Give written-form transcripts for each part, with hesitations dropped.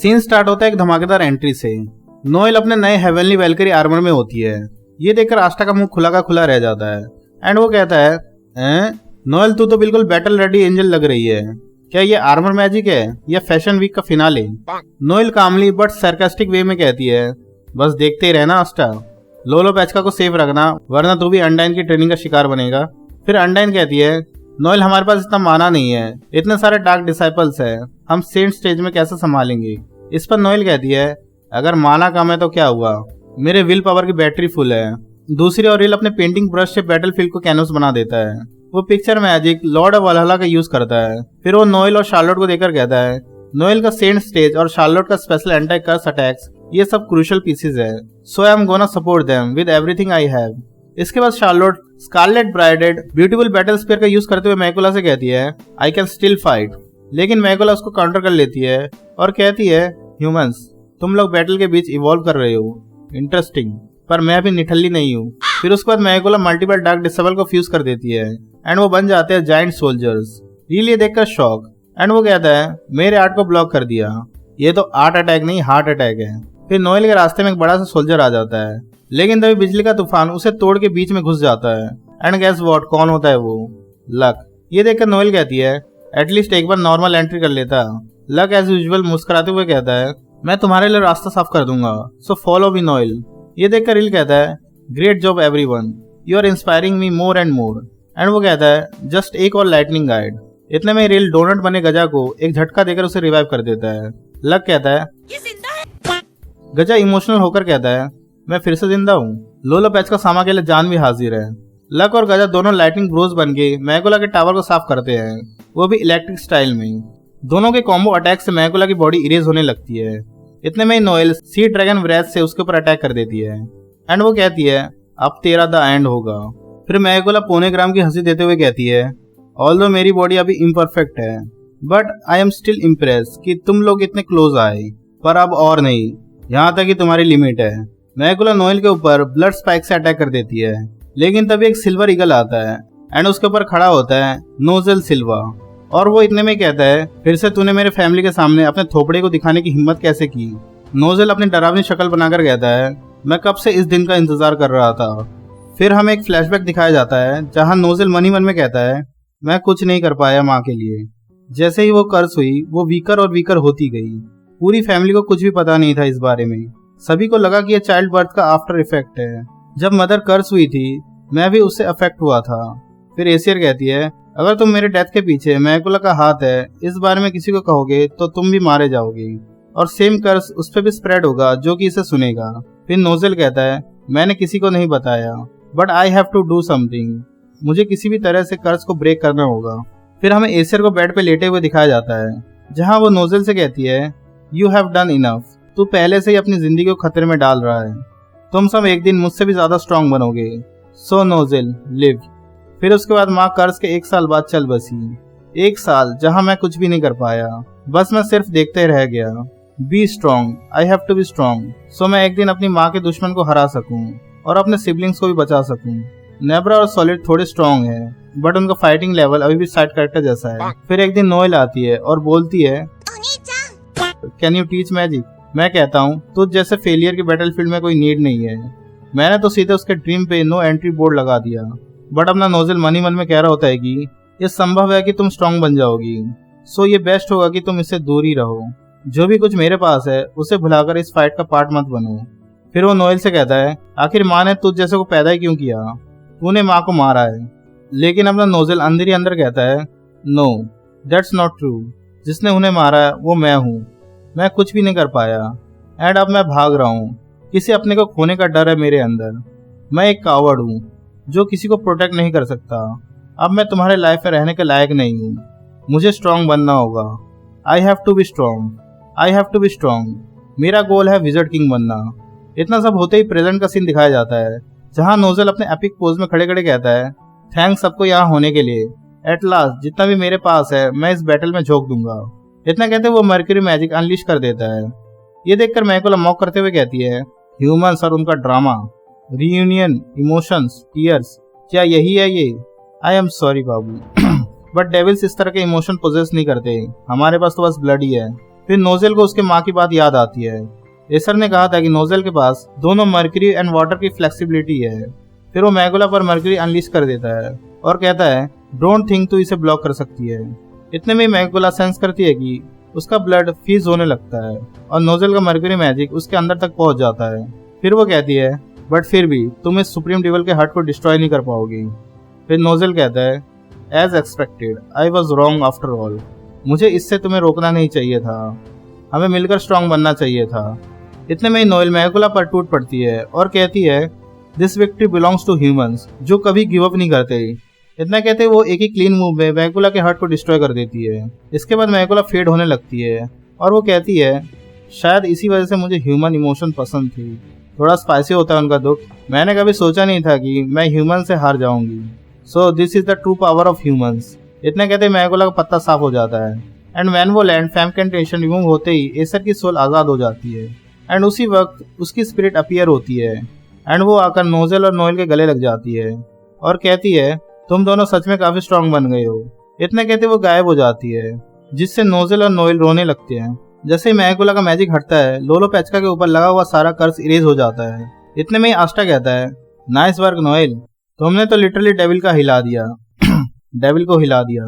Scene start होता है एक धमाकेदार एंट्री से। नोएल अपने नए हेवनली वैल्करी आर्मर में होती है। ये देखकर आस्था का मुंह खुला का खुला रह जाता है एंड वो कहता है नोएल तू तो बिल्कुल बैटल रेडी एंजल लग रही है। क्या ये आर्मर मैजिक है या फैशन वीक का finale? Noelle calmly but sarcastic way में कहती है बस देखते ही रहना आस्था, लोलो पैचका को सेफ रखना वरना तू भी अनडाइन की ट्रेनिंग का शिकार बनेगा। फिर अनडाइन कहती है नोएल हमारे पास इतना माना नहीं है, इतने सारे डार्क डिसाइपल्स है, हम सेंट स्टेज में कैसे संभालेंगे। इस पर नोएल कहती है अगर माना कम है तो क्या हुआ, मेरे विल पावर की बैटरी फुल है। दूसरी ओर रिल अपने पेंटिंग ब्रश से बैटलफील्ड को कैनवस बना देता है। वो पिक्चर मैजिक लॉर्ड ऑफ वल्हला का यूज करता है। फिर वो नोएल और शार्लोट को देखकर कहता है नोएल का सेंट स्टेज और शार्लोट का स्पेशल एंटी कर्स अटैक्स ये सब क्रूशियल पीसेस है, so I am gonna support them with everything I have. इसके बाद Charlotte Scarlet braided beautiful battle spear का यूज करते हुए मैकुला से कहती है आई कैन स्टिल फाइट, लेकिन मैकुला उसको काउंटर कर लेती है और कहती है ह्यूमंस तुम लोग बैटल के बीच इवॉल्व कर रहे हो, इंटरेस्टिंग, पर मैं अभी निठल्ली नहीं हूँ। फिर उसके बाद मैकुला मल्टीपल डार्क डिसेबल को फ्यूज कर देती है एंड वो बन जाते हैं जायंट सोल्जर्स। रील ये देखकर शॉक एंड वो कहता है मेरे आर्ट को ब्लॉक कर दिया, ये तो आर्ट अटैक नहीं हार्ट अटैक है। फिर नोएल के रास्ते में एक बड़ा सा सोल्जर आ जाता है, लेकिन तभी बिजली का तूफान उसे तोड़ के बीच में घुस जाता है एंड गैस व्हाट कौन होता है वो, लक। ये देखकर नोएल कहती है एटलीस्ट एक बार नॉर्मल एंट्री कर लेता। लक एज यूजुअल मुस्कुराते हुए कहता है मैं तुम्हारे लिए रास्ता साफ कर दूंगा, सो फॉलो मी नोएल। ये देखकर रिल कहता है great job everyone, you are inspiring me more and more. And वो कहता है जस्ट एक और लाइटनिंग गाइड। इतने में रिल डोनट बने गजा को एक झटका देकर उसे रिवाइव कर देता है। लक कहता है ये जिंदा है। गजा इमोशनल होकर कहता है मैं फिर से जिंदा हूँ, लोलो पैच का सामा के लिए जान भी हाजिर है। लक और गजा दोनों लाइटनिंग ब्रोज बन के मैकुला के टावर को साफ करते हैं, वो भी इलेक्ट्रिक स्टाइल में। दोनों के कॉम्बो अटैक से मैकुला की बॉडी इरेज होने लगती है। इतने में नोएल सी ड्रैगन व्रेथ से उसके ऊपर अटैक कर देती है एंड वो कहती है अब तेरा द एंड होगा। फिर मैकुला पौने ग्राम की हंसी देते हुए कहती है ऑल्दो मेरी बॉडी अभी इम्परफेक्ट है but I am still impress कि तुम लोग इतने क्लोज आए, पर अब और नहीं, यहाँ तक कि तुम्हारी लिमिट है। मैकुला नोएल के ऊपर ब्लड स्पाइक से अटैक कर देती है, लेकिन तभी एक सिल्वर ईगल आता है एंड उसके ऊपर खड़ा होता है नोजेल सिल्वा और वो इतने में कहता है फिर से तूने मेरे फैमिली के सामने अपने थोपड़े को दिखाने की हिम्मत कैसे की। नोजेल अपनी डरावनी शक्ल बनाकर कहता है मैं कब से इस दिन का इंतजार कर रहा था। फिर हमें एक फ्लैशबैक दिखाया जाता है जहां नोजेल मन ही मन में कहता है मैं कुछ नहीं कर पाया माँ के लिए। जैसे ही वो कर्स हुई वो वीकर और वीकर होती गई। पूरी फैमिली को कुछ भी पता नहीं था इस बारे में, सभी को लगा कि यह चाइल्ड बर्थ का आफ्टर इफेक्ट है। जब मदर कर्स हुई थी मैं भी उससे अफेक्ट हुआ था। फिर एसियर कहती है अगर तुम मेरे डेथ के पीछे मैकुला का हाथ है इस बारे में किसी को कहोगे तो तुम भी मारे जाओगे और सेम कर्स उस पर भी स्प्रेड होगा जो कि इसे सुनेगा। फिर नोजेल कहता है मैंने किसी को नहीं बताया but I have to do something, मुझे किसी भी तरह से कर्स को ब्रेक करना होगा। फिर हमें एसियर को बेड पे लेटे हुए दिखाया जाता है जहां वो नोजेल से कहती है यू हैव डन इनफ, तू पहले से ही अपनी जिंदगी को खतरे में डाल रहा है, तुम सब एक दिन मुझसे भी ज्यादा स्ट्रांग बनोगे, सो नोजेल लिव। फिर उसके बाद माँ कर्स के 1 साल बाद चल बसी। 1 साल जहां मैं कुछ भी नहीं कर पाया, बस मैं सिर्फ देखते रह गया। Be strong, I have to be strong, so मैं एक दिन अपनी माँ के दुश्मन को हरा सकूं और अपने सिबलिंग्स को भी बचा सकूं। नेब्रा और सॉलिड थोड़े स्ट्रांग है बट उनका फाइटिंग लेवल अभी भी साइड कैरेक्टर जैसा है। फिर एक दिन नोएल आती है और बोलती है कैन यू टीच मैजिक। मैं कहता हूँ तुझ जैसे फेलियर के बैटलफील्ड में कोई नीड नहीं है। मैंने तो सीधे उसके ड्रीम पे नो एंट्री बोर्ड लगा दिया, बट अपना नोजेल मन ही मन में कह रहा होता है कि ये संभव है कि तुम स्ट्रांग बन जाओगी, सो ये बेस्ट होगा कि तुम इससे दूर ही रहो। जो भी कुछ मेरे पास है उसे भुलाकर इस फाइट का पार्ट मत बनो। फिर वो नोएल से कहता है आखिर माँ ने तुझ जैसे को पैदा ही क्यों किया, तूने माँ को मारा है। लेकिन अपना नोजेल अंदर ही अंदर कहता है नो दैट्स नॉट ट्रू, जिसने उन्हें मारा है वो मैं हूँ, मैं कुछ भी नहीं कर पाया एंड अब मैं भाग रहा हूँ, किसी अपने को खोने का डर है मेरे अंदर, मैं एक कावर्ड हूँ जो किसी को प्रोटेक्ट नहीं कर सकता। अब मैं तुम्हारे लाइफ में रहने के लायक नहीं हूँ, मुझे स्ट्रांग बनना होगा। I have to be strong, I have to be strong, मेरा गोल है विजर्ड किंग बनना। इतना सब होते ही प्रेजेंट का सीन दिखाया जाता है जहां नोजेल अपने एपिक पोज में खड़े खड़े कहता है थैंक्स सबको यहाँ होने के लिए, एट लास्ट जितना भी मेरे पास है मैं इस बैटल में झोंक दूंगा। इतना कहते वो मर्क्यूरी मैजिक अनलीश कर देता है। ये देखकर मैकुला मॉक करते हुए कहती है ह्यूमंस और उनका ड्रामा, रीयूनियन, इमोशंस, टीयर्स, क्या यही है ये? आई एम सॉरी बाबू बट डेविल्स इस तरह के इमोशन पोजेस नहीं करते, हमारे पास तो बस ब्लड ही है। फिर नोजेल को उसके माँ की बात याद आती है। एसर ने कहा था कि नोजेल के पास दोनों मर्क्यूरी एंड वाटर की फ्लेक्सिबिलिटी है। फिर वो मैगुला पर मर्क्यूरी अनलीश कर देता है और कहता है डोंट थिंक तू इसे ब्लॉक कर सकती है। इतने में मैगुला सेंस करती है कि उसका ब्लड फ्रीज होने लगता है और नोजेल का मर्क्यूरी मैजिक उसके अंदर तक पहुंच जाता है। फिर वो कहती है बट फिर भी तुम इस सुप्रीम डेविल के हार्ट को डिस्ट्रॉय नहीं कर पाओगी। फिर नोजेल कहता है as expected I was wrong after all. मुझे इससे तुम्हें रोकना नहीं चाहिए था, हमें मिलकर स्ट्रांग बनना चाहिए था। इतने में नोएल मैगुला पर टूट पड़ती है और कहती है this victory belongs to humans, जो कभी गिव अप नहीं करते। इतना कहते वो एक ही क्लीन मूव में मैगुला के हार्ट को डिस्ट्रॉय कर देती है। इसके बाद मैगुला फेड होने लगती है और वो कहती है शायद इसी वजह से मुझे ह्यूमन इमोशन पसंद थी, थोड़ा स्पाइसी होता है उनका दुख। मैंने कभी सोचा नहीं था कि मैं ह्यूमन से हार जाऊंगी। So this is the true power of humans. इतने कहते मैगुला का पत्ता साफ हो जाता है एंड व्हेन वो लैंड फैम कंटेंशन रिमूव होते ही एसर की सोल आजाद हो जाती है एंड उसी वक्त उसकी स्पिरिट अपीयर होती है एंड वो आकर नोजेल और नोएल के गले लग जाती है और कहती है तुम दोनों सच में काफी स्ट्रांग बन गए हो। इतने कहते वो गायब हो जाती है जिससे नोजेल और नोएल रोने लगते हैं। जैसे ही मैगुला का मैजिक हटता है लोलो पेचका के ऊपर लगा हुआ सारा कर्स इरेज हो जाता है। इतने में ही आस्टा कहता है नाइस वर्क नोएल, तुमने तो लिटरली डेविल को हिला दिया।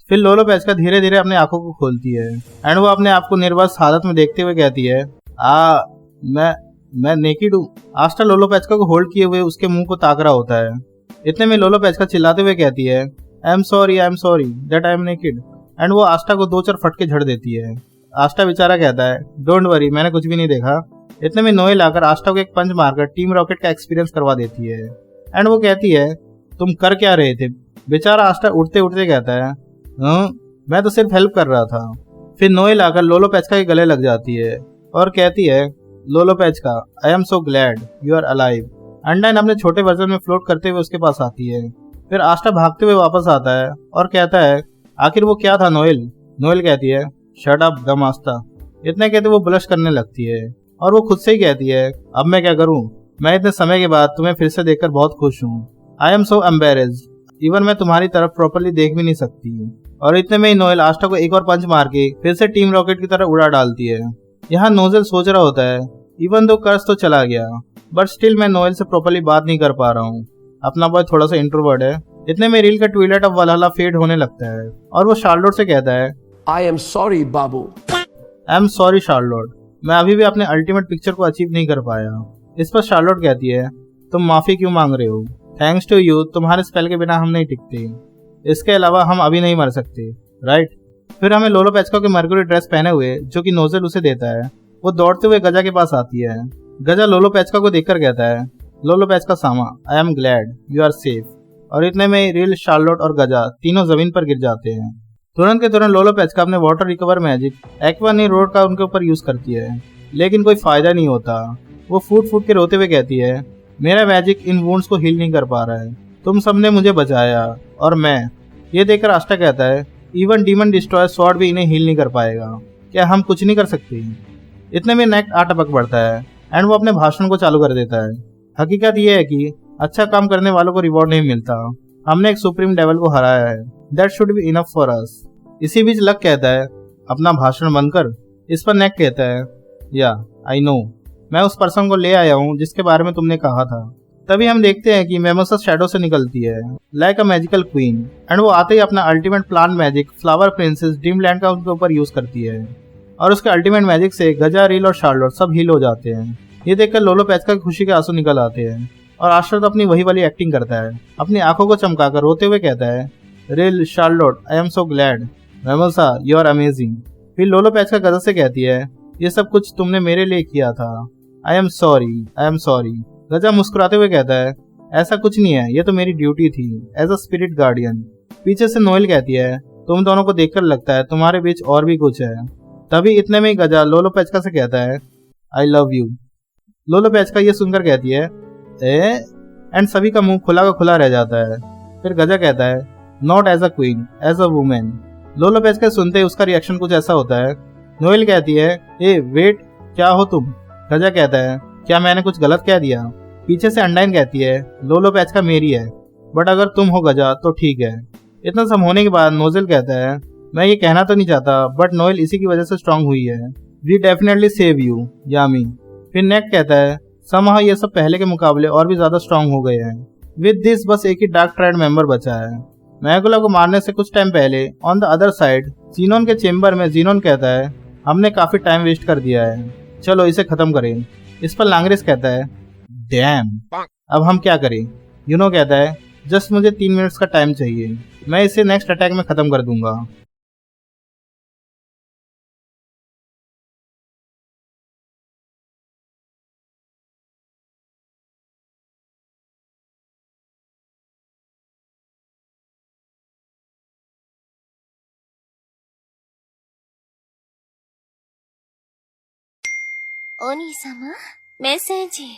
फिर लोलो पेचका धीरे धीरे अपनी आंखों को खोलती है एंड वो अपने आप को निर्वस्त्र हालत में देखते हुए कहती है मैं नेकिड हूँ। आस्टा लोलो पेचका को होल्ड किए हुए उसके मुंह को ताक रहा होता है। इतने में लोलो पेचका चिल्लाते हुए कहती है I am sorry that I am naked and वो आस्टा को 2-4 फटके झड़ देती है। आस्टा बेचारा कहता है डोंट वरी, मैंने कुछ भी नहीं देखा। इतने में नोएल आकर आस्टा को एक पंच मारकर टीम रॉकेट का एक्सपीरियंस करवा देती है एंड वो कहती है तुम कर क्या रहे थे। बेचारा आस्टा उठते उठते कहता है मैं तो सिर्फ हेल्प कर रहा था। फिर नोएल आकर लोलो पेचका के गले लग जाती है और कहती है लोलो Pechka I am so glad you are alive. Undine अपने छोटे वर्जन में फ्लोट करते हुए उसके पास आती है। फिर आस्टा भागते हुए वापस आता है और कहता है आखिर वो क्या था नोएल। नोएल कहती है शट अप डम आस्टा। इतने कहते वो ब्लश करने लगती है और वो खुद से ही कहती है अब मैं क्या करूं, मैं इतने समय के बाद तुम्हें फिर से देखकर बहुत खुश हूँ। आई एम सो एम्बेरेस्ड, इवन मैं तुम्हारी तरफ प्रॉपर्ली देख भी नहीं सकती। और इतने में ही नोएल आस्टा को एक और पंच मार के फिर से टीम रॉकेट की तरह उड़ा डालती है। यहाँ नोजेल सोच रहा होता है इवन दो कर्स तो चला गया बट स्टिल मैं नोएल से प्रॉपर्ली बात नहीं कर पा रहा हूँ। अपना बॉय थोड़ा सा इंट्रोवर्ट है। इतने में रील का ट्विलाइट ऑफ वलहल्ला फेड होने लगता है और वो शार्लोट से कहता है I am sorry Babu. I am sorry Charlotte, मैं अभी भी अपने अल्टीमेट पिक्चर को अचीव नहीं कर पाया। इस पर शार्लोट कहती है तुम माफी क्यों मांग रहे हो, थैंक्स टू यू तुम्हारे स्पेल के बिना हम नहीं टिकते, इसके अलावा हम अभी नहीं मर सकते राइट। फिर हमें लोलो पेचका के मर्क्यूरी ड्रेस पहने हुए जो कि नोजेल उसे देता है वो दौड़ते हुए गजा के पास आती है। गजा लोलो पेचका को देखकर कहता है लोलो पेचका सामा I am glad you are safe. और इतने में रील शार्लोट और गजा तीनों जमीन पर गिर जाते हैं। तुरंत के तुरंत लोलो पेचका अपने वाटर रिकवर मैजिक एक्वा नी रोड का उनके ऊपर यूज करती है लेकिन कोई फायदा नहीं होता। वो फूट के रोते हुए कहती है मेरा मैजिक इन वुंड्स को हील नहीं कर पा रहा है, तुम सबने मुझे बचाया और मैं। ये देखकर आस्टा कहता है इवन डीमन डिस्ट्रॉयर स्वॉर्ड भी इन्हें हील नहीं कर पाएगा, क्या हम कुछ नहीं कर सकते। इतने में नेक्ट टपक पड़ता है एंड वो अपने भाषण को चालू कर देता है। हकीकत ये है कि अच्छा काम करने वालों को रिवॉर्ड नहीं मिलता, हमने एक सुप्रीम डेविल को हराया है, that should be enough for us. इसी बीच लक कहता है अपना भाषण बंद कर। इस पर नेक कहता है या आई नो, मैं उस पर्सन को ले आया हूँ जिसके बारे में तुमने कहा था। तभी हम देखते हैं कि मेमोसा शैडो से निकलती है like a magical queen and वो आते ही अपना ultimate plan magic flower princess dreamland का उनके ऊपर यूज करती है और उसके अल्टीमेट मैजिक से गजा रील और शार्लोट सब हील हो जाते हैं। ये देखकर लोलो पेचका की खुशी के आंसू निकल आते हैं और आश्रत अपनी वही वाली एक्टिंग करता है, अपनी आंखों को चमकाकर रोते हुए कहता है real Charlotte I am so glad, Mimosa you are amazing. फिर लोलो पेचका गजा से कहती है ये सब कुछ तुमने मेरे लिए किया था, आई एम सॉरी। गजा मुस्कुराते हुए कहता है ऐसा कुछ नहीं है, ये तो मेरी ड्यूटी थी एज अ स्पिरिट गार्डियन। पीछे से नोएल कहती है तुम दोनों को देखकर लगता है तुम्हारे बीच और भी कुछ है। तभी इतने में ही गजा लोलो पेचका से कहता है आई लव यू। लोलो पेचका ये सुनकर कहती है एंड सभी का मुंह खुला का खुला रह जाता है। फिर गजा कहता है not as a queen as a woman. Lolo Pechka सुनते ही उसका रिएक्शन कुछ ऐसा होता है। नोएल कहती है ए वेट, क्या हो तुम। गजा कहता है क्या मैंने कुछ गलत कह दिया। पीछे से अंडाइन कहती है लोलो पेचका मेरी है बट अगर तुम हो गजा तो ठीक है। इतना सब होने के बाद नोजेल कहता है मैं ये कहना तो नहीं चाहता, बट नोएल इसी की वजह से स्ट्रांग हुई है। वी डेफिनेटली सेव यू, यामी। फिर नेक कहता है, समहाउ ये सब पहले के मुकाबले और भी ज्यादा स्ट्रांग हो गए हैं। विद दिस बस एक ही डार्क ट्रायड मेंबर बचा है। मैगुला को मारने से कुछ टाइम पहले on the other side xenon के चेम्बर में जीनोन कहता है, हमने काफी टाइम वेस्ट कर दिया है, चलो इसे खत्म करें। इस पर लांग्रिस कहता है, डैम, अब हम क्या करें? यूनो कहता है, जस्ट मुझे 3 मिनट्स का टाइम चाहिए, मैं इसे नेक्स्ट अटैक में खत्म कर दूंगा।お兄様、メッセージ。